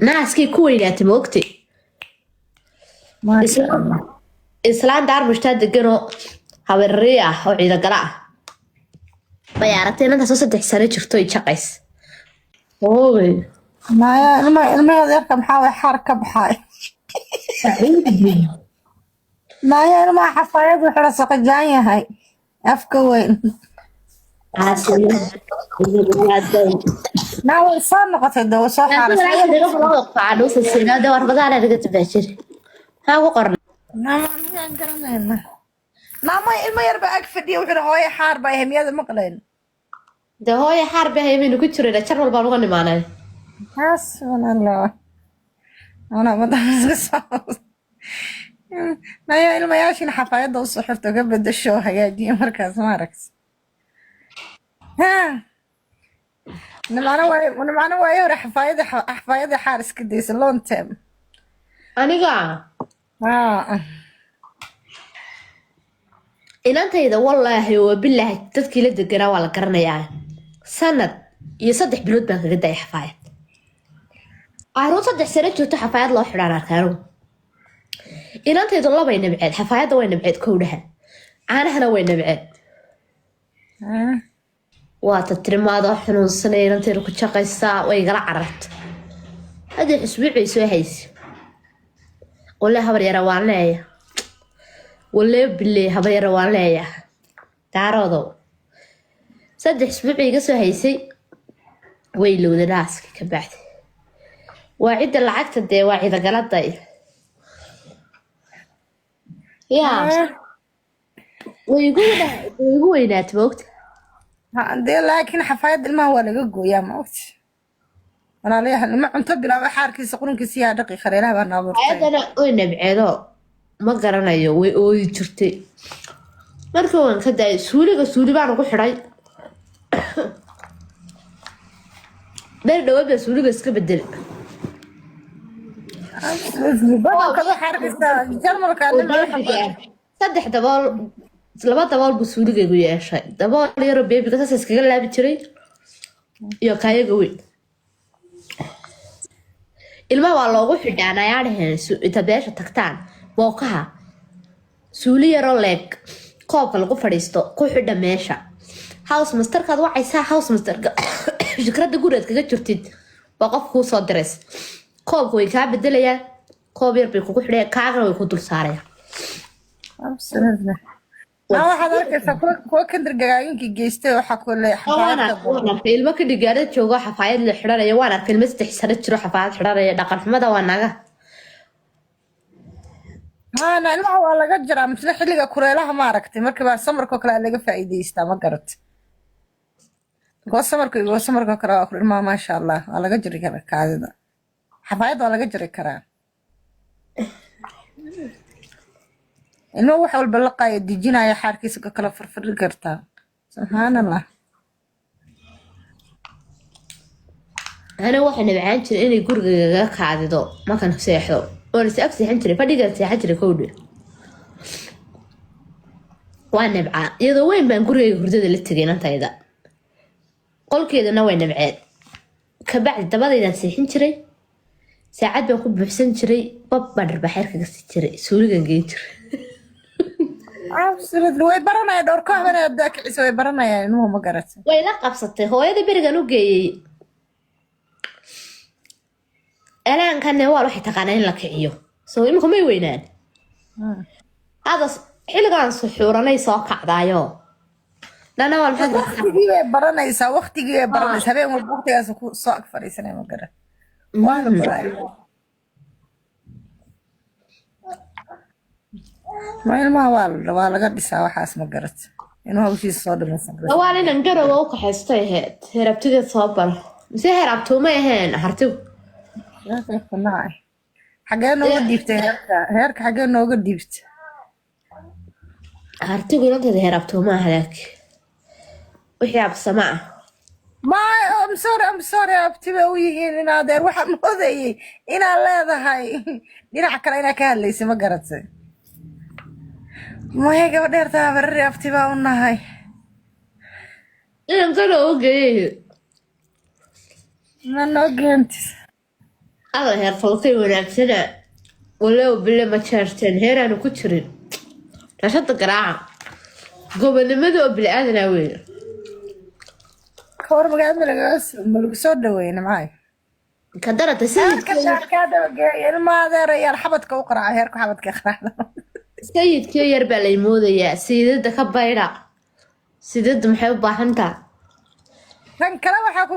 naaskii ku weynaatay ma ogtay ما شاء الله. islaan daar mushtaa deganoo habeerrey ah oo ciidagala ah bay aragtay inantaasoo 3 sano jirto ay jaqays oogay ما يذكر محاول حركة بحاي. ما حفايض وحرصة جاية هاي أفكوين. ناوي صار نقطة دو صح على ما قرنين. ما يربع أكفدي وحنا هاي حاربة هم يد مقلين. ده هاي حربة هي منو كتير ده شر البارو غني معنا حسبنا الله. أنا ما دعس ما يا ما ياشين حفايض وصحفته قبل الشو هيجي مركز ماركس. ها نمعنا وايو راح حفايض حارس كديس اللون تم aniga inantayda wallaahi oo billahi dadkii la deganaa waa la garanayaa sanad iyo 3 bilood baan kaga day xafaayad aroon 3 sano joogto xafaayad loo xidhaan arkaano inantayda laba nabceed xafaayadda way nabceed kowdhaha caanahana way nabceed waa tatrimaado xanuunsanay inantayda ku shaqaysaa way gala cararta hadda isbuucii soo haysi والله هبر يرى وانيا والله بالله هبر يرى وانيا تعرضوا صدق اسبوعي قصو هيسي ويلو دراسك كبعد واعد العقد دي واعد قلت ضي يا ويقول ينات موت دي لكن حفايد ما هو لقو يا موت أنا ليه ما أنت بلا بحارك يسقون كسيها دقيقة خلينا بنابر أنا وين بعيدا ما قرنا يو ويجرتي مركون كده سوري بقى نروح حراي ده سوري بس كبدل بقى كذا حارك جرمل كان صدق دبال لما دبال بسوري جوي يا شيء دبال يا ربي بس اسكال لا بتشري يا كاي جوي ilma waa loogu xidhaanayaa inta beesha tagtaan booqaha suuli yaro leeg koobka lagu fadhiisto ku xidha meesha house masterkaad wacaysaa house masterka fikrada gureed kaga jirtid waa qof kuu soo direys koobka way kaa bedelayaan koob yar bay kugu xidhayaan kaagana way ku dul saarayaan waxaad arkaysaa kuwa kandargagaayinkii geystay waxaa kule ilmo ka dhigaarada joogo xafaayad la xidhanaya waan arkay ilmo 3 sano jiro xafaayad xidhanaya dhaqan xumada waa naga ilmaha waa laga jiraa misle xilliga kureelaha ma aragtay marka baa samarkoo kale laga faa'iidaystaa ma garat samarkoo kale waa ilmaha maasha allah waa laga jiri karaa kaadida xafaayadda waa laga jiri karaa إنه واحد باللقاء يديجينا يا حاركيس كلا فرفر قرتا سبحان الله أنا واحد نبعان شر إني جورج قاعدة ما كان سيحضر وأنا سأكسي حنشري فدي قلت حنشري كودي وأنا نبعان يدا وين بين جورج جورج اللي تجين أنت إذا قل كذا نوين نبعان كبعد تبغى إذا سيحنشري ساعات بنكون بحسنشري باب بدر بحرك قصتشري سوري جنجيتر absolutely way baranaya dhowr ka habeen aad daakicisa way baranayaan inuu ma garatay way la qabsatay hooyada berigan u geeyay elaan waa wax taqaanay in la kiciyo soo imku may weynaan hada xilligan suxuuranay soo kacdaayo nana wal waqtigii way baranaysaa habeen walba waqtigaas ku soo ag fariisanay ma garat waana baranay ما ilmaha waa laga dhisaa waxaas ma garat inuu hawshiisa soo dhamaysan karo waa inaan garow u qaxaystay herabtiga soo bar mise herabto ma ahayn hartigu xagee nooga dhiibtay heerka xagee nooga dhiibtay hartigu inanteeda herabto ma halaag wixii absama ah I'm sorry abtiba u yihiin inaadeer waxaan moodayay inaa leedahay dhinac kale inaa ka hadlaysay ma garatay ما هي قبل ديرتها بري أفتبا ونهاي إيه كانوا أوكي أنا أوكي alla heer faltay wanaagsana walow bille ma jeerteen heeraanu ku jirin rashada garaaca gobonimada oo bili-aadanaa weyn kawar magaalada ma lagu soo dhaweeyna maxay ka darata ilma adeerayaal xabadka u qaraaca heerku xabadka qaraacda sayidkii yar baa lay moodayaa siidada ka baydha siidada maxay u baahan tahay kan kale waxaa ku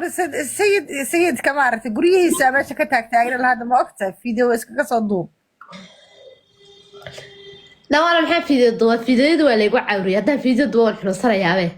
sayidka maaragtay guryihiisa meesha ka taagtaagan hadda ma ogtahay video iskaga soo duub dhawaana maxaa fiideo duwa fiideoyada waa laygu cawriyay haddaan fiideo duwa waan xunuunsanayaabee